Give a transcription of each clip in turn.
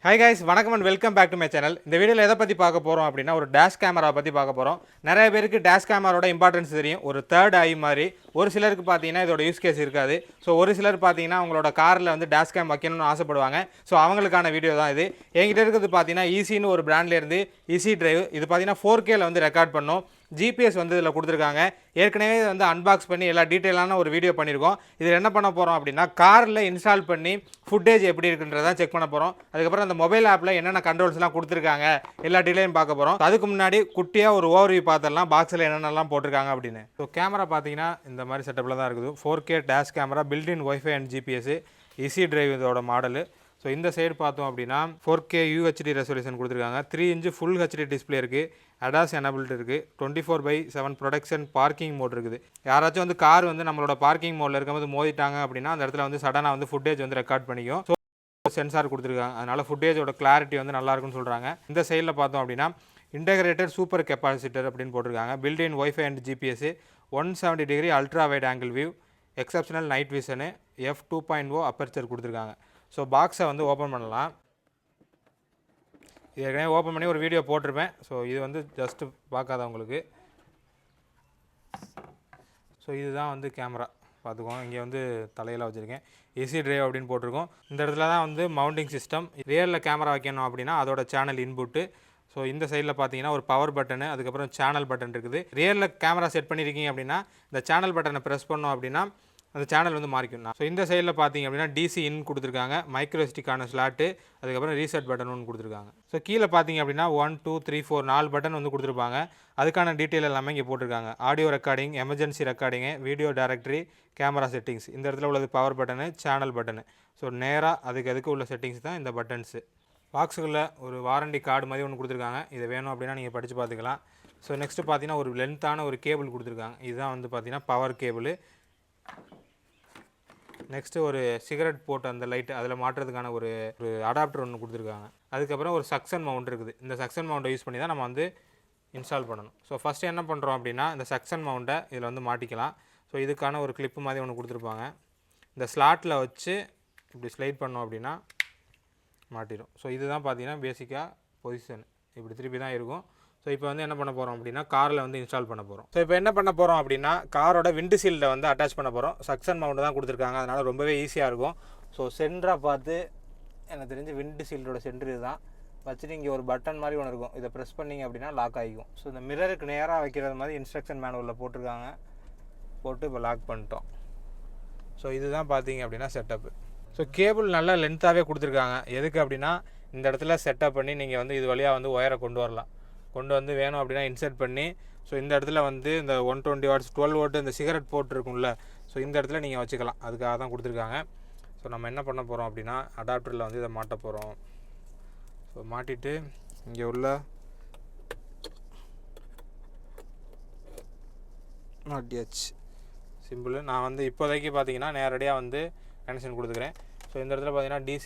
Hi guys, வணக்கம் and welcome back to my channel. இந்த வீடியோல எதை பத்தி பார்க்க போறோம் அப்படினா ஒரு டேஷ் கேமரா பத்தி பார்க்க போறோம். நிறைய பேருக்கு டேஷ் கேமராவோட இம்பார்ட்டன்ஸ் தெரியும். ஒரு தேர்ட் ஐ மாதிரி. ஒரு சிலருக்கு பாத்தீங்கன்னா இதோட யூஸ் கேஸ் இருக்காது. சோ ஒரு சிலர் பாத்தீங்கன்னா அவங்களோட கார்ல வந்து டேஷ் கேம் வைக்கணும்னு ஆசைப்படுவாங்க. சோ அவங்களுக்கான வீடியோ தான் இது. என்கிட்ட இருக்குது பாத்தீங்கன்னா ஈஸின்னு ஒரு பிராண்ட்ல இருந்து ஈஸி டிரைவ். இது பாத்தீங்கன்னா 4K ல வந்து ரெக்கார்ட் பண்ணும். GPS வந்து இதில் கொடுத்துருக்காங்க. ஏற்கனவே வந்து அன்பாக்ஸ் பண்ணி எல்லா டீட்டெயிலான ஒரு வீடியோ பண்ணியிருக்கோம். இதில் என்ன பண்ண போகிறோம் அப்படின்னா காரில் இன்ஸ்டால் பண்ணி ஃபுட்டேஜ் எப்படி இருக்குன்றதான் செக் பண்ண போகிறோம். அதுக்கப்புறம் அந்த மொபைல் ஆப்பில் என்னென்ன கண்ட்ரோல்ஸ்லாம் கொடுத்துருக்காங்க எல்லா டீட்டெயிலும் பார்க்க போகிறோம். அதுக்கு முன்னாடி குட்டியாக ஒரு ஓவர்வியூ பார்த்துடலாம் பாக்ஸில் என்னென்னலாம் போட்டிருக்காங்க அப்படின்னு. ஸோ கேமரா பார்த்தீங்கன்னா இந்த மாதிரி செட்டப்பில் தான் இருக்குது. 4K dash camera built-in wifi and GPS easy drive இதோட மாடலு. ஸோ இந்த சைடு பார்த்தோம் அப்படின்னா 4K UHD ரெசல்யூஷன் கொடுத்துருக்காங்க. 3 இன்ச் ஃபுல் ஹெச்டி டிஸ்பிளே இருக்குது. அடாஸ் எனபிள்ட் இருக்குது. 24/7 ப்ரொடக்ஷன் பார்க்கிங் மோட் இருக்குது. யாராச்சும் வந்து கார் வந்து நம்மளோட பார்க்கிங் மோடில் இருக்கும்போது மோதிட்டாங்க அப்படின்னா அந்த இடத்துல வந்து சடனாக வந்து ஃபுட்டேஜ் வந்து ரெக்கார்ட் பண்ணிக்கும். ஸோ சென்சார் கொடுத்துருக்காங்க. அதனால் ஃபுட்டேஜோட கிளாரிட்டி வந்து நல்லாயிருக்குன்னு சொல்கிறாங்க. இந்த சைடில் பார்த்தோம் அப்படின்னா இன்டெகிரேட்டட் சூப்பர் கெப்பாசிட்டர் அப்படின்னு போட்டிருக்காங்க. Built-in wifi and GPS 170 degree ultra wide angle view, exceptional night vision, f2.0 aperture கொடுத்துருக்காங்க. ஸோ பாக்ஸை வந்து ஓப்பன் பண்ணலாம். ஏற்கனவே ஓப்பன் பண்ணி ஒரு வீடியோ போட்டிருப்பேன். ஸோ இது வந்து ஜஸ்ட்டு பார்க்காதவங்களுக்கு. ஸோ இதுதான் வந்து கேமரா பார்த்துக்கோங்க. இங்கே வந்து தலையில் வச்சுருக்கேன். ஈஸி டிரைவ் அப்படின்னு போட்டிருக்கோம். இந்த இடத்துல தான் வந்து மவுண்டிங் சிஸ்டம். ரியலில் கேமரா வைக்கணும் அப்படின்னா அதோட சேனல் இன்புட்டு. ஸோ இந்த சைடில் பார்த்தீங்கன்னா ஒரு பவர் பட்டனு, அதுக்கப்புறம் சேனல் பட்டன் இருக்குது. ரியலில் கேமரா செட் பண்ணியிருக்கீங்க அப்படின்னா இந்த சேனல் பட்டனை ப்ரெஸ் பண்ணோம் அப்படின்னா அந்த சேனல் வந்து மாறிக்கும். ஸோ இந்த சைடில் பார்த்தீங்க அப்படின்னா DC இன் கொடுத்துருக்காங்க. மைக்ரோ எஸ்டிக்கான ஸ்லாட்டு, அதுக்கப்புறம் ரீசெட் பட்டன் ஒன்று கொடுத்துருக்காங்க. ஸோ கீழே பார்த்தீங்க அப்படின்னா 1 2 3 4 4 பட்டன் வந்து கொடுத்துருப்பாங்க. அதுக்கான டீட்டெயில் எல்லாமே இங்கே போட்டிருக்காங்க. Audio recording, emergency recording, video directory, camera settings. இந்த இடத்துல உள்ளது power button, channel button. So நேராக அதுக்கு உள்ள செட்டிங்ஸ் தான் இந்த பட்டன்ஸு. பாக்ஸுக்குள்ளே ஒரு வாரண்டி கார்டு மாதிரி ஒன்று கொடுத்துருக்காங்க. இதை வேணும் அப்படின்னா நீங்கள் படித்து பார்த்துக்கலாம். ஸோ நெக்ஸ்ட்டு பார்த்தீங்கன்னா ஒரு லென்த்தான ஒரு கேபிள் கொடுத்துருக்காங்க. இதுதான் வந்து பார்த்தீங்கன்னா பவர் கேபிள். நெக்ஸ்ட்டு ஒரு சிகரெட் போட்டு அந்த லைட்டு அதில் மாட்டுறதுக்கான ஒரு அடாப்டர் ஒன்று கொடுத்துருக்காங்க. அதுக்கப்புறம் ஒரு சக்ஷன் மவுண்ட் இருக்குது. இந்த சக்ஷன் மவுண்ட்டை யூஸ் பண்ணி தான் நம்ம வந்து இன்ஸ்டால் பண்ணணும். ஸோ ஃபஸ்ட்டு என்ன பண்ணுறோம் அப்படின்னா இந்த சக்ஷன் மவுண்ட்டை இதில் வந்து மாட்டிக்கலாம். ஸோ இதுக்கான ஒரு கிளிப்பு மாதிரி ஒன்று கொடுத்துருப்பாங்க. இந்த ஸ்லாட்டில் வச்சு இப்படி ஸ்லைட் பண்ணோம் அப்படின்னா மாட்டிடும். ஸோ இதுதான் பார்த்தீங்கன்னா பேசிக்காக பொசிஷன். இப்படி திருப்பி தான் இருக்கும். ஸோ இப்போ வந்து என்ன பண்ண போகிறோம் அப்படின்னா காரில் வந்து இன்ஸ்டால் பண்ண போகிறோம். ஸோ இப்போ என்ன பண்ண போகிறோம் அப்படின்னா காரோட விண்டு ஷீல்டை வந்து அட்டாச் பண்ண போகிறோம். சக்ஷன் மவுண்ட் தான் கொடுத்துருக்காங்க. அதனால் ரொம்பவே ஈஸியாக இருக்கும். ஸோ சென்டராக பார்த்து எனக்கு தெரிஞ்சு விண்டு ஷீல்டோட சென்டர் இதுதான் வச்சுட்டு இங்கே ஒரு பட்டன் மாதிரி ஒன்று இருக்கும். இதை ப்ரெஸ் பண்ணிங்க அப்படின்னா லாக் ஆகிக்கும். ஸோ இந்த மிரருக்கு நேராக வைக்கிறது மாதிரி இன்ஸ்ட்ரக்ஷன் மேனுவலில் போட்டிருக்காங்க. போட்டு இப்போ லாக் பண்ணிட்டோம். ஸோ இதுதான் பார்த்தீங்க அப்படின்னா செட்டப்பு. ஸோ கேபிள் நல்லா லென்த்தாகவே கொடுத்துருக்காங்க. எதுக்கு அப்படின்னா இந்த இடத்துல செட்டப் பண்ணி நீங்கள் வந்து இது வழியாக வந்து ஒயரை கொண்டு வரலாம். கொண்டு வந்து வேணும் அப்படின்னா இன்சர்ட் பண்ணி ஸோ இந்த இடத்துல வந்து இந்த 120 வாட்ஸ் 12 வோல்ட் இந்த சிகரெட் போட்டிருக்கும்ல, ஸோ இந்த இடத்துல நீங்கள் வச்சுக்கலாம். அதுக்காக தான் கொடுத்துருக்காங்க. ஸோ நம்ம என்ன பண்ண போகிறோம் அப்படின்னா அடாப்டரில் வந்து இதை மாட்ட போகிறோம். ஸோ மாட்டிட்டு இங்கே உள்ள மாட்டியாச்சு. சிம்பிள். நான் வந்து இப்போதைக்கு பார்த்தீங்கன்னா நேரடியாக வந்து கனெக்ஷன் கொடுத்துக்கிறேன். ஸோ இந்த இடத்துல பார்த்தீங்கன்னா DC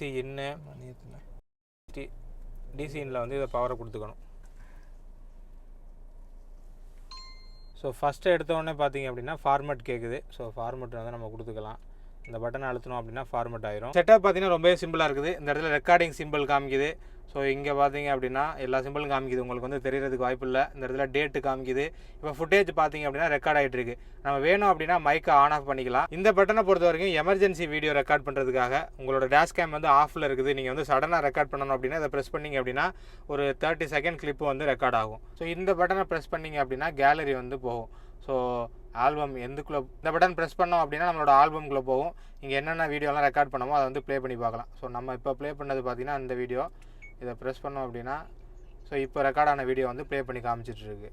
இன்னில் வந்து இதை பவரை கொடுத்துக்கணும். ஸோ ஃபஸ்ட்டு எடுத்தோடனே பார்த்தீங்க அப்படின்னா ஃபார்மேட் கேட்குது. ஸோ ஃபார்மேட் வந்து நம்ம கொடுத்துக்கலாம். இந்த பட்டனை அழுத்தணும் அப்படின்னா ஃபார்மேட் ஆயிரும். செட்டப் பார்த்தீங்கன்னா ரொம்பவே சிம்பிளாக இருக்குது. இந்த இடத்துல ரெக்கார்டிங் சிம்பிள் காமிக்குது. ஸோ இங்கே பார்த்தீங்க அப்படின்னா எல்லா சிம்பிளும் காமிக்குது. உங்களுக்கு வந்து தெரியறதுக்கு வாய்ப்பு இல்லை. இந்த இடத்துல டேட்டு காமிக்குது. இப்போ ஃபுட்டேஜ் பார்த்தீங்க அப்படின்னா ரெக்கார்ட் ஆகிட்டு இருக்கு. நம்ம வேணும் அப்படின்னா மைக்கை ஆன் ஆஃப் பண்ணிக்கலாம். இந்த பட்டனை பொறுத்த வரைக்கும் எமர்ஜென்சி வீடியோ ரெக்கார்ட் பண்ணுறதுக்காக உங்களோட டேஷ் கேம் வந்து ஆஃபில் இருக்குது. நீங்கள் வந்து சடனாக ரெக்கார்ட் பண்ணணும் அப்படின்னா இதை ப்ரெஸ் பண்ணிங்க அப்படின்னா ஒரு 30 செகண்ட் கிளிப்பு வந்து ரெக்கார்ட் ஆகும். ஸோ இந்த பட்டனை ப்ரெஸ் பண்ணிங்க அப்படின்னா கேலரி வந்து போகும். ஸோ ஆல்பம் எந்துக்குள்ளே இந்த பட்டன் ப்ரெஸ் பண்ணோம் அப்படின்னா நம்மளோட ஆல்பம்குள்ளே போகும். இங்கே என்னென்ன வீடியோலாம் ரெக்கார்ட் பண்ணமோ அதை வந்து ப்ளே பண்ணி பார்க்கலாம். ஸோ நம்ம இப்போ ப்ளே பண்ணது பார்த்திங்கன்னா இந்த வீடியோ. இதை ப்ரெஸ் பண்ணோம் அப்படின்னா ஸோ இப்போ ரெக்கார்டான வீடியோ வந்து ப்ளே பண்ணி காமிச்சிட்ருக்கு.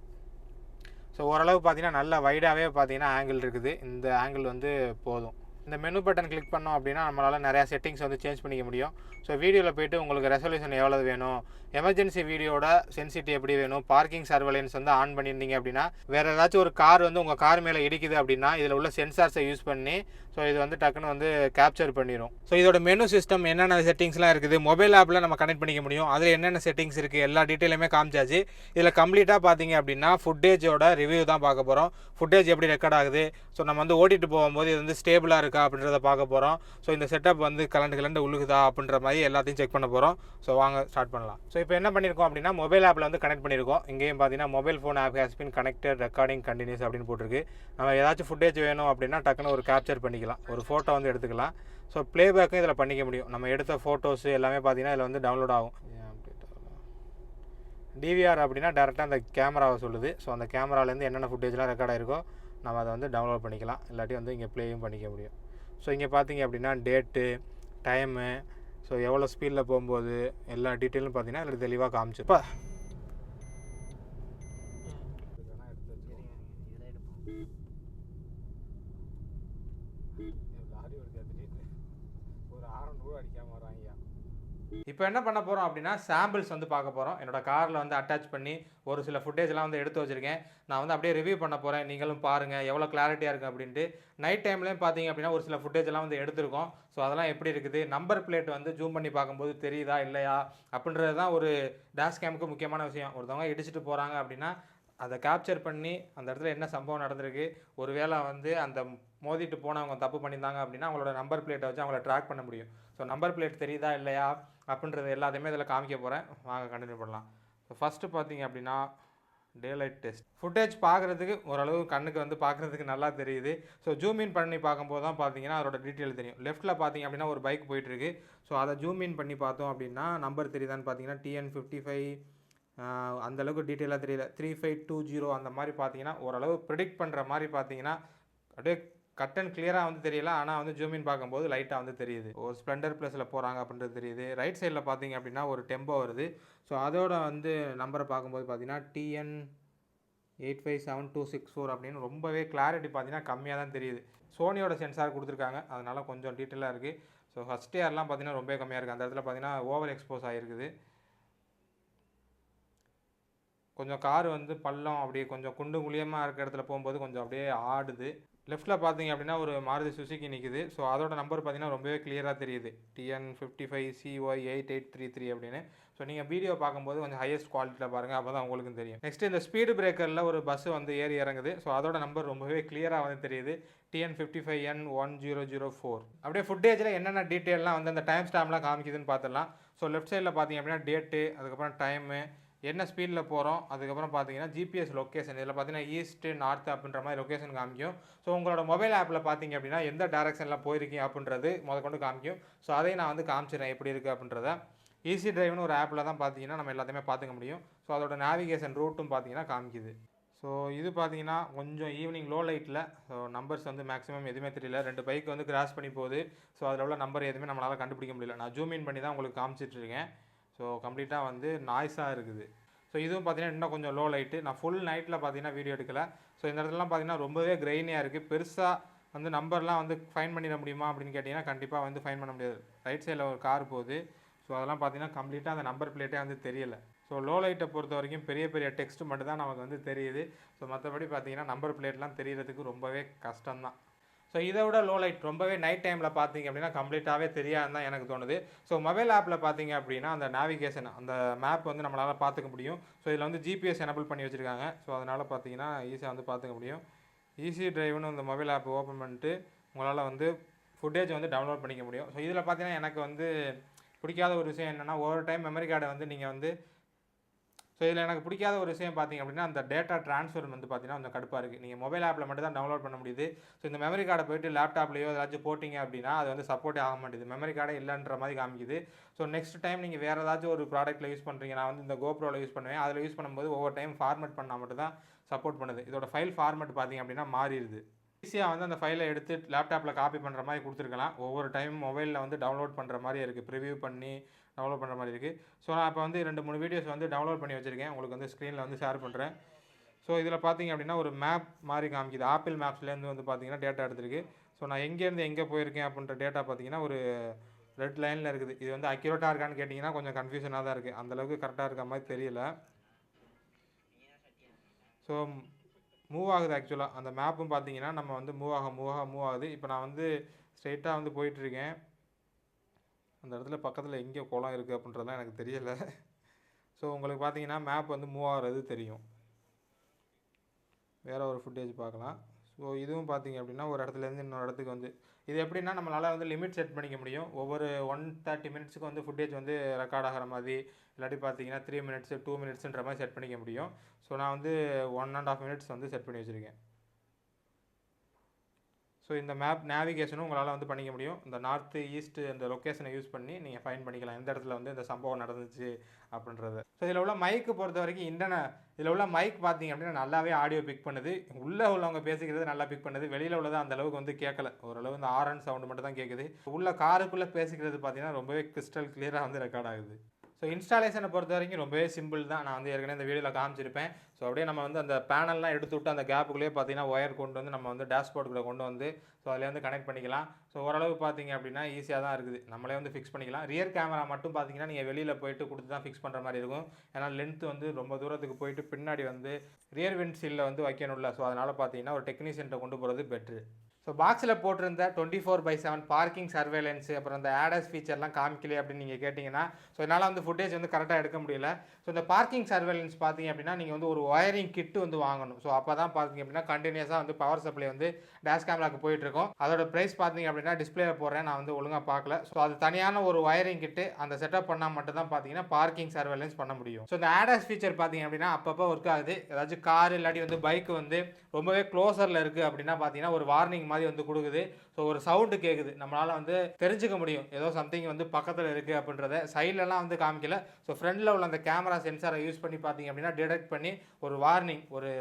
ஸோ ஓரளவு பார்த்திங்கன்னா நல்ல வைடாகவே பார்த்திங்கன்னா ஆங்கிள் இருக்குது. இந்த ஆங்கிள் வந்து போதும். இந்த மெனு பட்டன் கிளிக் பண்ணோம் அப்படின்னா நம்மளால் நிறையா செட்டிங்ஸ் வந்து சேஞ்ச் பண்ணிக்க முடியும். ஸோ வீடியோவில் போய்ட்டு உங்களுக்கு ரெசல்யூஷன் எவ்வளோ வேணும், எமர்ஜென்சி வீடியோட சென்சிட்டி எப்படி வேணும், பார்க்கிங் சர்வலைன்ஸ் வந்து ஆன் பண்ணியிருந்தீங்க அப்படின்னா வேறு ஏதாச்சும் ஒரு கார் வந்து உங்கள் கார் மேலே இடிக்குது அப்படின்னா இதில் உள்ள சென்சார்ஸை யூஸ் பண்ணி ஸோ இது வந்து டக்குன்னு வந்து கேப்சர் பண்ணிடும். ஸோ இதோட மெனு சிஸ்டம் என்னென்ன செட்டிங்ஸ்லாம் இருக்குது, மொபைல் ஆப்பில் நம்ம கனெக்ட் பண்ணிக்க முடியும். அதில் என்னென்ன செட்டிங்ஸ் இருக்குது எல்லா டீட்டெயிலுமே காமிச்சாச்சு. இதில் கம்ப்ளீட்டாக பார்த்தீங்க அப்படின்னா ஃபுட்டேஜோட ரிவ்யூ தான் பார்க்க போகிறோம். ஃபுட்டேஜ் எப்படி ரெக்கார்ட் ஆகுது, ஸோ நம்ம வந்து ஓட்டிகிட்டு போகும்போது இது வந்து ஸ்டேபிளாக இருக்கா அப்படின்றத பார்க்க போகிறோம். ஸோ இந்த செட்டப் வந்து கலண்டு உழுகுதா அப்படின்ற மாதிரி எல்லாத்தையும் செக் பண்ண போகிறோம். ஸோ வாங்க ஸ்டார்ட் பண்ணலாம். ஸோ இப்போ என்ன பண்ணியிருக்கோம் அப்படின்னா மொபைல் ஆப்பில் வந்து கனெக்ட் பண்ணியிருக்கோம். இங்கேயும் பார்த்தீங்கன்னா mobile phone app has been connected recording continues அப்படின்னு போட்டிருக்கு. நம்ம ஏதாச்சும் ஃபுட்டேஜ் வேணும் அப்படின்னா டக்குன்னு ஒரு கேப்சர் பண்ணிக்கலாம், ஒரு ஃபோட்டோ வந்து எடுத்துக்கலாம். ஸோ ப்ளேபேக்கும் இதில் பண்ணிக்க முடியும். நம்ம எடுத்த ஃபோட்டோஸு எல்லாமே பார்த்தீங்கன்னா இதில் வந்து டவுன்லோட் ஆகும். டிவிஆர் அப்படின்னா டேரெக்டாக அந்த கேமராவை சொல்லுது. ஸோ அந்த கேமராலேருந்து என்னென்ன ஃபுட்டேஜ்லாம் ரெக்கார்ட் ஆகிருக்கோ நம்ம அதை வந்து டவுன்லோட் பண்ணிக்கலாம். இல்லாட்டி வந்து இங்கே ப்ளேயும் பண்ணிக்க முடியும். ஸோ இங்கே பார்த்தீங்க அப்படின்னா டேட்டு, டைமு, ஸோ எவ்வளோ ஸ்பீடில் போகும்போது எல்லா டீட்டெயிலும் பார்த்தீங்கன்னா இதில் தெளிவாக காமிச்சுப்பா. இப்போ என்ன பண்ண போகிறோம் அப்படின்னா சாம்பிள்ஸ் வந்து பார்க்க போகிறோம். என்னோடய காரில் வந்து அட்டாச் பண்ணி ஒரு சில ஃபுட்டேஜ்லாம் வந்து எடுத்து வச்சுருக்கேன். நான் வந்து அப்படியே ரிவ்யூ பண்ண போகிறேன். நீங்களும் பாருங்கள் எவ்வளோ கிளாரிட்டியாக இருக்குது அப்படின்ட்டு. நைட் டைம்லேயும் பார்த்தீங்க அப்படின்னா ஒரு சில ஃபுட்டேஜ்லாம் வந்து எடுத்திருக்கோம். ஸோ அதெல்லாம் எப்படி இருக்குது, நம்பர் பிளேட் வந்து ஜூம் பண்ணி பார்க்கும்போது தெரியுதா இல்லையா அப்படின்றது தான் ஒரு டேஷ் கேமுக்கு முக்கியமான விஷயம். ஒருத்தவங்க இடிச்சிட்டு போகிறாங்க அப்படின்னா அதை கேப்சர் பண்ணி அந்த இடத்துல என்ன சம்பவம் நடந்திருக்கு, ஒரு வேளை வந்து அந்த மோதிட்டு போனவங்க தப்பு பண்ணியிருந்தாங்க அப்படின்னா அவங்களோட நம்பர் பிளேட்டை வச்சு அவங்கள ட்ராக் பண்ண முடியும். ஸோ நம்பர் பிளேட் தெரியுதா இல்லையா அப்படின்றது எல்லாத்தையுமே இதில் காமிக்க போகிறேன். வாங்க கண்டினியூ பண்ணலாம். ஸோ ஃபஸ்ட்டு பார்த்தீங்க அப்படின்னா டே லைட் டெஸ்ட். ஃபுட்டேஜ் பார்க்குறதுக்கு ஓரளவு கண்ணுக்கு வந்து பார்க்குறதுக்கு நல்லா தெரியுது. ஸோ ஜூம் இன் பண்ணி பார்க்கும்போது தான் பார்த்தீங்கன்னா அதோட டீட்டெயில் தெரியும். லெஃப்ட்டில் பார்த்தீங்க அப்படின்னா ஒரு பைக் போயிட்டுருக்கு. ஸோ அதை ஜூம் இன் பண்ணி பார்த்தோம் அப்படின்னா நம்பர் தெரியுதான்னு பார்த்தீங்கன்னா TN55 அந்தளவுக்கு டீட்டெயிலாக தெரியல. 3520 அந்த மாதிரி பார்த்தீங்கன்னா ஓரளவு ப்ரிடிக்ட் பண்ணுற மாதிரி பார்த்தீங்கன்னா அப்படியே கட் அண்ட் கிளியராக வந்து தெரியல. ஆனால் வந்து ஜூமின் பார்க்கும்போது லைட்டாக வந்து தெரியுது. ஒரு ஸ்ப்ளெண்டர் ப்ளஸில் போகிறாங்க அப்படின்றது தெரியுது. ரைட் சைடில் பார்த்தீங்க அப்படின்னா ஒரு டெம்போ வருது. ஸோ அதோட வந்து நம்பரை பார்க்கும்போது பார்த்தீங்கன்னா TN857264 அப்படின்னு ரொம்பவே கிளாரிட்டி பார்த்தீங்கன்னா கம்மியாக தான் தெரியுது. சோனியோட சென்சார் கொடுத்துருக்காங்க, அதனால் கொஞ்சம் டீட்டெயிலாக இருக்குது. ஸோ ஃபஸ்ட் இயர்லாம் பார்த்தீங்கன்னா ரொம்ப கம்மியாக இருக்குது. அந்த இடத்துல பார்த்தீங்கன்னா ஓவர் எக்ஸ்போஸ் ஆகிருக்குது. கொஞ்சம் கார் வந்து பள்ளம் அப்படியே கொஞ்சம் குண்டு குழியமாக இருக்கிற இடத்துல போகும்போது கொஞ்சம் அப்படியே ஆடுது. லெஃப்ட்டில் பார்த்தீங்க அப்படின்னா ஒரு மாருதி சுசுக்கி நிற்குது. ஸோ அதோட நம்பர் பார்த்தீங்கன்னா ரொம்பவே கிளியராக தெரியுது, TN55CY8833 அப்படின்னு. ஸோ நீங்கள் வீடியோ பார்க்கும்போது கொஞ்சம் ஹையஸ்ட் குவாலிட்டியில் பாருங்கள், அப்போ தான் உங்களுக்கு தெரியும். நெக்ஸ்ட் இந்த ஸ்பீடு பிரேக்கரில் ஒரு பஸ் வந்து ஏறி இறங்குது. ஸோ அதோட நம்பர் ரொம்பவே கிளியராக வந்து தெரியுது, TN55N1004. அப்படியே ஃபுட்டேஜில் என்னென்ன டீட்டெயிலாம் வந்து அந்த டைம் ஸ்டாம்ப்லாம் காமிக்குதுன்னு பார்த்துடலாம். ஸோ லெஃப்ட் சைடில் பார்த்தீங்க அப்படின்னா டேட்டு, அதுக்கப்புறம் டைமு, என்ன ஸ்பீடில் போகிறோம், அதுக்கப்புறம் பார்த்தீங்கன்னா ஜிபிஎஸ் லொக்கேஷன். இதில் பார்த்தீங்கன்னா ஈஸ்ட்டு நார்த்து அப்படின்ற மாதிரி லொக்கேஷன் காமிக்கும். ஸோ உங்களோட மொபைல் ஆப்பில் பார்த்தீங்க அப்படின்னா எந்த டேரக்ஷனில் போயிருக்கீங்க அப்படின்றது கொண்டு காமிக்கும். ஸோ அதையும் நான் வந்து காமிச்சிடுறேன் எப்படி இருக்குது அப்படின்றத. ஈஸி டிரைவ்னு ஒரு ஆப்பில் தான் பார்த்தீங்கன்னா நம்ம எல்லாத்தையுமே பார்த்துக்க முடியும். ஸோ அதோட நேவிகேஷன் ரூட்டும் பார்த்தீங்கன்னா காமிக்குது. ஸோ இது பார்த்தீங்கன்னா கொஞ்சம் ஈவினிங் லோ லைட்டில். ஸோ நம்பர்ஸ் வந்து மேக்ஸிமம் எதுவுமே தெரியல. 2 பைக் வந்து கிராஸ் பண்ணி போகுது. ஸோ அதில் உள்ள நம்பர் எதுவுமே நம்மளால் கண்டுபிடிக்க முடியல. நான் ஜூம் இன் பண்ணி தான் உங்களுக்கு காமிச்சிட்ருக்கேன். ஸோ கம்ப்ளீட்டாக வந்து நாய்ஸாக இருக்குது. ஸோ இதுவும் பார்த்தீங்கன்னா இன்னும் கொஞ்சம் லோ லைட்டு. நான் ஃபுல் நைட்டில் பார்த்தீங்கன்னா வீடியோ எடுக்கலை. ஸோ இந்த இடத்துலலாம் பார்த்தீங்கன்னா ரொம்பவே கிரெயினியாக இருக்குது. பெருசாக வந்து நம்பர்லாம் வந்து ஃபைன் பண்ணிட முடியுமா அப்படின்னு கேட்டிங்கன்னா கண்டிப்பாக வந்து ஃபைன் பண்ண முடியாது. ரைட் சைடில் ஒரு கார் போகுது. ஸோ அதெல்லாம் பார்த்தீங்கன்னா கம்ப்ளீட்டாக அந்த நம்பர் பிளேட்டே வந்து தெரியலை. ஸோ லோ லைட்டை பொறுத்த வரைக்கும் பெரிய பெரிய டெக்ஸ்ட் மட்டும் தான் நமக்கு வந்து தெரியுது. ஸோ மற்றபடி பார்த்தீங்கன்னா நம்பர் பிளேட்லாம் தெரியறதுக்கு ரொம்பவே கஷ்டம்தான். ஸோ இதை விட லோ லைட் ரொம்பவே நைட் டைமில் பார்த்தீங்க அப்படின்னா கம்ப்ளீட்டாகவே தெரியாதுன்னு தான் எனக்கு தோணுது. ஸோ மொபைல் ஆப்பில் பார்த்தீங்க அப்படின்னா அந்த நேவிகேஷன், அந்த மேப் வந்து நம்மளால் பார்த்துக்க முடியும். ஸோ இதில் வந்து ஜிபிஎஸ் எனபிள் பண்ணி வச்சுருக்காங்க. ஸோ அதனால் பார்த்தீங்கன்னா ஈஸியாக வந்து பார்த்துக்க முடியும். ஈஸி டிரைவ்னு அந்த மொபைல் ஆப் ஓப்பன் பண்ணிட்டு உங்களால் வந்து ஃபுட்டேஜ் வந்து டவுன்லோட் பண்ணிக்க முடியும். ஸோ இதில் பார்த்தீங்கன்னா எனக்கு வந்து பிடிக்காத ஒரு விஷயம் என்னென்னா ஒவ்வொரு டைம் மெமரி கார்டை வந்து நீங்கள் வந்து ஸோ இதில் எனக்கு பிடிக்காத ஒரு விஷயம் பார்த்திங்க அப்படின்னா அந்த டேட்டா ட்ரான்ஸ்ஃபர் வந்து பார்த்தீங்கன்னா கொஞ்சம் கடுப்பாக இருக்குது. நீங்கள் மொபைல் ஆப்பில் மட்டும் தான் டவுன்லோட் பண்ண முடியுது. ஸோ இந்த மெமரி கார்டை போய்ட்டு லேப்டாப்லையோ ஏதாச்சும் போட்டிங்க அப்படின்னா அது வந்து சப்போர்ட்டே ஆக மாட்டேது. மெமரி கார்டே இல்லைன்ற மாதிரி காமிக்குது. ஸோ நெக்ஸ்ட் டைம் நீங்கள் வேறு ஏதாச்சும் ஒரு ப்ராடக்ட்டில் யூஸ் பண்ணுறீங்க, நான் வந்து இந்த கோப்ரோவில் யூஸ் பண்ணுவேன், அதில் யூஸ் பண்ணும்போது ஒவ்வொரு டைம் ஃபார்மேட் பண்ணால் மட்டும் தான் சப்போர்ட் பண்ணுது. இதோட ஃபைல் ஃபார்மேட் பார்த்திங்க அப்படின்னா மாறிடுது. ஈஸியாக வந்து அந்த ஃபைலை எடுத்து லேப்டாப்பில் காப்பி பண்ணுற மாதிரி கொடுத்துருக்கலாம். ஒவ்வொரு டைம் மொபைலில் வந்து டவுன்லோட் பண்ணுற மாதிரி இருக்குது, ப்ரிவியூ பண்ணி டவுன்லோட் பண்ணுற மாதிரி இருக்குது. ஸோ நான் இப்போ வந்து 2-3 வீடியோஸ் வந்து டவுன்லோட் பண்ணி வச்சுருக்கேன், உங்களுக்கு வந்து ஸ்க்ரீனில் வந்து ஷேர் பண்ணுறேன். ஸோ இதில் பார்த்தீங்க அப்படின்னா ஒரு மேப் மாதிரி காமிக்குது. ஆப்பிள் மேப்ஸ்லேருந்து வந்து பார்த்தீங்கன்னா டேட்டா எடுத்துருக்கு. ஸோ நான் எங்கேருந்து எங்கே போயிருக்கேன் அப்படின்ற டேட்டா பார்த்தீங்கன்னா ஒரு ரெட் லைனில் இருக்குது. இது வந்து அக்யூரேட்டாக இருக்கான்னு கேட்டிங்கன்னா கொஞ்சம் கன்ஃபியூஷனாக தான் இருக்குது. அந்தளவுக்கு கரெக்டாக இருக்க மாதிரி தெரியல. ஸோ மூவ் ஆகுது ஆக்சுவலாக அந்த மேப்பும் பார்த்தீங்கன்னா நம்ம வந்து மூவ் ஆகுது. இப்போ நான் வந்து ஸ்ட்ரெயிட்டாக வந்து போயிட்டுருக்கேன். அந்த இடத்துல பக்கத்தில் எங்கே குளம் இருக்குது அப்படின்றதுலாம் எனக்கு தெரியலை. ஸோ உங்களுக்கு பார்த்தீங்கன்னா மேப் வந்து மூவ் ஆகிறது தெரியும். வேறு ஒரு ஃபுட்டேஜ் பார்க்கலாம். ஸோ இதுவும் பார்த்தீங்க அப்படின்னா ஒரு இடத்துலேருந்து இன்னொரு இடத்துக்கு வந்து இது எப்படின்னா நம்மளால் வந்து லிமிட் செட் பண்ணிக்க முடியும். ஒவ்வொரு 130 மினிட்ஸுக்கு வந்து ஃபுட்டேஜ் வந்து ரெக்கார்ட் ஆகிற மாதிரி, இல்லாட்டி பார்த்தீங்கன்னா 3 மினிட்ஸு 2 மினிட்ஸுன்ற மாதிரி செட் பண்ணிக்க முடியும். ஸோ நான் வந்து 1.5 மினிட்ஸ் வந்து செட் பண்ணி வச்சுருக்கேன். ஸோ இந்த மேப் நேவிகேஷனும் உங்களால் வந்து பண்ணிக்க முடியும். இந்த நார்த்து ஈஸ்ட்டு இந்த லொக்கேஷனை யூஸ் பண்ணி நீங்கள் ஃபைன் பண்ணிக்கலாம் எந்த இடத்துல வந்து இந்த சம்பவம் நடந்துச்சு அப்படின்றது. ஸோ இதில் உள்ள மைக்கு பொறுத்த வரைக்கும் இதில் உள்ள மைக் பார்த்தீங்க அப்படின்னா நல்லாவே ஆடியோ பிக் பண்ணுது. உள்ளே உள்ளவங்க பேசிக்கிறது நல்லா பிக் பண்ணுது. வெளியில் உள்ளது அந்த அளவுக்கு வந்து கேட்கல. ஓரளவு இந்த ஆரன் சவுண்டு மட்டும் தான் கேட்குது. உள்ள காருக்குள்ளே பேசிக்கிறது பார்த்தீங்கன்னா ரொம்பவே கிறிஸ்டல் கிளியராக வந்து ரெக்கார்ட் ஆகுது. ஸோ இன்ஸ்டாலேஷனை பொறுத்த வரைக்கும் ரொம்பவே சிம்பிள் தான். நான் வந்து ஏற்கனவே இந்த வீடியோவில் காமிச்சிருப்பேன். ஸோ அப்படியே நம்ம வந்து அந்த பேனல்லாம் எடுத்து விட்டு அந்த கேப்புக்குள்ளேயே பார்த்தீங்கன்னா ஒயர் கொண்டு வந்து நம்ம வந்து டேஷ்போர்டுக்குள்ளே கொண்டு வந்து ஸோ அதில் வந்து கனெக்ட் பண்ணிக்கலாம். ஸோ ஓரளவு பார்த்தீங்க அப்படின்னா ஈஸியாக தான் இருக்குது. நம்மளே வந்து ஃபிக்ஸ் பண்ணிக்கலாம். ரியர் கேமரா மட்டும் பார்த்தீங்கன்னா நீங்கள் வெளியில் போயிட்டு கொடுத்து தான் ஃபிக்ஸ் பண்ணுற மாதிரி இருக்கும். ஏன்னா லென்த் வந்து ரொம்ப தூரத்துக்கு போயிட்டு பின்னாடி வந்து ரியர் விண்ட்ஷீல்டில் வந்து வைக்கணும்ல. ஸோ அதனால் பார்த்தீங்கன்னா ஒரு டெக்னீஷியன்ட்ட கொண்டு போகிறது பெட்ரு. ஸோ பாக்ஸில் போட்டிருந்த 24/7 பார்க்கிங் சர்வேலன்ஸு அப்புறம் இந்த ஆடஸ் ஃபீச்சர்லாம் காமிக்கலையே அப்படின்னு நீங்கள் கேட்டிங்கன்னா, ஸோ என்னால் வந்து ஃபுட்டேஜ் வந்து கரெக்டாக எடுக்க முடியல. ஸோ இந்த பார்க்கிங் சர்வேலன்ஸ் பார்த்தீங்க அப்படின்னா நீங்கள் வந்து ஒரு ஒயரிங் கிட்டு வந்து வாங்கணும். ஸோ அப்போ தான் பார்த்தீங்க அப்படின்னா கண்டினியூஸாக வந்து பவர் சப்ளை வந்து டேஷ் கேமராவுக்கு போயிட்டுருக்கும். அதோட ப்ரைஸ் பார்த்தீங்க அப்படின்னா டிஸ்பிளேல போடுறேன், நான் வந்து ஒழுங்காக பார்க்கல. ஸோ அது தனியான ஒரு ஒயரிங் கிட்டு அந்த செட்டப் பண்ணால் மட்டும் தான் பார்த்தீங்கன்னா பார்க்கிங் சர்வேலன்ஸ் பண்ண முடியும். ஸோ இந்த ஆடஸ் ஃபீச்சர் பார்த்தீங்க அப்படின்னா அப்பப்போ ஒர்க் ஆகுது. ஏதாச்சும் கார் இல்லாட்டி வந்து பைக் வந்து ரொம்பவே க்ளோசரில் இருக்குது அப்படின்னா பார்த்தீங்கன்னா ஒரு வார்னிங் மாதிரி வந்து கொடுக்குது. ஸோ ஒரு சவுண்டு கேட்குது. நம்மளால் வந்து தெரிஞ்சுக்க முடியும் ஏதோ சம்திங் வந்து பக்கத்தில் இருக்குது அப்படின்றத. சைட்லலாம் வந்து காமிக்கல. ஸோ ஃப்ரண்டில் உள்ள அந்த கேமரா சென்சாரை யூஸ் பண்ணி பார்த்தீங்க அப்படின்னா டிடெக்ட் பண்ணி ஒரு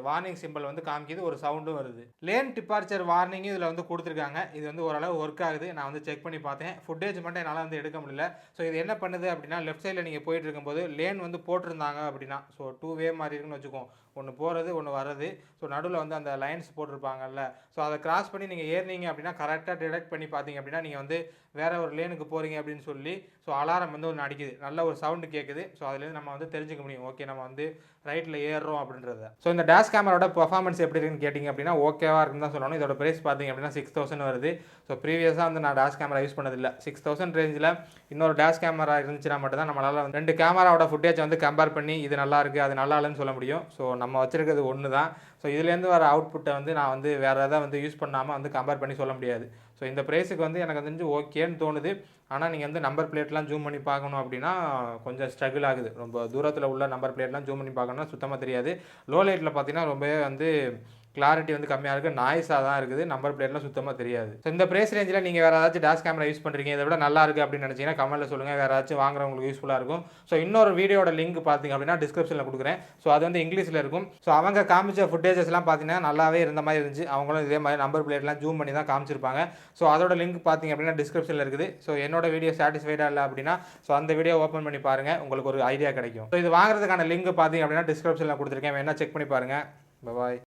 வார்னிங் சிம்பிள் வந்து காமிக்குது. ஒரு சவுண்டும் வருது. லேன் டிபார்ச்சர் வார்னிங்கும் இதில் வந்து கொடுத்துருக்காங்க. இது வந்து ஓரளவு ஒர்க் ஆகுது. நான் வந்து செக் பண்ணி பார்த்தேன். ஃபுட்டேஜ் மட்டும் என்னால் வந்து எடுக்க முடியல. ஸோ இது என்ன பண்ணுது அப்படின்னா லெஃப்ட் சைடில் நீங்கள் போயிட்டு இருக்கும்போது லேன் வந்து போட்டிருந்தாங்க அப்படின்னா, ஸோ 2 வே மாதிரி இருக்குன்னு வச்சுக்கோம். ஒன்று போகிறது ஒன்று வர்றது. ஸோ நடுவில் வந்து அந்த லைன்ஸ் போட்டிருப்பாங்கல்ல. ஸோ அதை கிராஸ் பண்ணி நீங்கள் ஏறினீங்க அப்படின்னா கரெக்டாக டிடெக்ட் பண்ணி பார்த்தீங்க அப்படின்னா நீங்கள் வந்து வேறு ஒரு லேனுக்கு போகிறீங்க அப்படின்னு சொல்லி ஸோ அலாரம் வந்து ஒன்று அடிக்குது. நல்ல ஒரு சவுண்டு கேட்குது. ஸோ அதுலேருந்து நம்ம வந்து தெரிஞ்சுக்க முடியும் ஓகே நம்ம வந்து ரைட்டில் ஏறுறோம் அப்படின்றத. ஸோ இந்த டேஷ் கேமராவோட பர்ஃபார்மன்ஸ் எப்படி இருக்குன்னு கேட்டிங்க அப்படின்னா ஓகேவாக இருக்குன்னு தான் சொல்லணும். இதோட ப்ரைஸ் பார்த்தீங்க அப்படின்னா 6000 வருது. ஸோ ப்ரீவியஸாக வந்து நான் டேஷ் கேமரா யூஸ் பண்ணதில்லை. 6000 ரேஞ்சில் இன்னொரு டேஷ் கேமரா இருந்துச்சுன்னா மட்டும் தான் நம்மளால் வந்து 2 கேமராவோட ஃபுட்டேஜ் வந்து கம்பேர் பண்ணி இது நல்லா இருக்குது அது நல்லா இல்லைன்னு சொல்ல முடியும். ஸோ நம்ம வச்சிருக்கிறது ஒன்று தான். ஸோ இதுலேருந்து வர அவுட்புட்டை வந்து நான் வந்து வேறு எதாவது வந்து யூஸ் பண்ணாமல் வந்து கம்பேர் பண்ணி சொல்ல முடியாது. ஸோ இந்த ப்ரைஸுக்கு வந்து எனக்கு தெரிஞ்சு ஓகேன்னு தோணுது. ஆனால் நீங்கள் வந்து நம்பர் பிளேட்லாம் ஜூம் பண்ணி பார்க்கணும் அப்படின்னா கொஞ்சம் ஸ்ட்ரகிள் ஆகுது. ரொம்ப தூரத்தில் உள்ள நம்பர் பிளேட்லாம் ஜூம் பண்ணி பார்க்கணும்னா சுத்தமாக தெரியாது. லோ லைட்டில் பார்த்தீங்கன்னா ரொம்பவே வந்து கிளாரிட்டி வந்து கம்மியாக இருக்குது. நாய்ஸாக தான் இருக்குது. நம்பர் பிளேட்லாம் சுத்தமாக தெரியாது. ஸோ இந்த ப்ரைஸ் ரேஞ்சில் நீங்கள் வேறு ஏதாச்சும் டேஷ் கேமரா யூஸ் பண்ணுறீங்க இதை விட நல்லா இருக்குது அப்படின்னு நினச்சிங்கன்னா கமெண்ட்டில் சொல்லுங்கள். வேறு ஏதாச்சும் வாங்குறவங்களுக்கு யூஸ்ஃபுல்லாக இருக்கும். ஸோ இன்னொரு வீடியோட லிங்க் பார்த்தீங்க அப்படின்னா டிஸ்கிரிப்ஷனில் கொடுக்குறேன். ஸோ அது வந்து இங்கிலீஷில் இருக்கும். ஸோ அவங்க காமிச்ச ஃபுட்டேஜஸ்லாம் பார்த்தீங்கன்னா நல்லாவே இருந்த மாதிரி இருந்துச்சு. அவங்களும் இதே மாதிரி நம்பர் பிளேட்லாம் ஜூம் பண்ணி தான் காமிச்சிருப்பாங்க. ஸோ அதோட லிங்க் பார்த்தீங்க அப்படின்னா டிஸ்கிரிப்ஷனில் இருக்குது. ஸோ என்னோட வீடியோ சாட்டிஸ்ஃபைடாக இல்லை அப்படின்னா ஸோ அந்த வீடியோ ஓப்பன் பண்ணி பாருங்கள். உங்களுக்கு ஒரு ஐடியா கிடைக்கும். ஸோ இது வாங்குறதுக்கான லிங்க் பார்த்தீங்க அப்படின்னா டிஸ்கிரிப்ஷனில் கொடுத்துருக்கேன். வேணா செக் பண்ணி பாருங்கள். பாய்.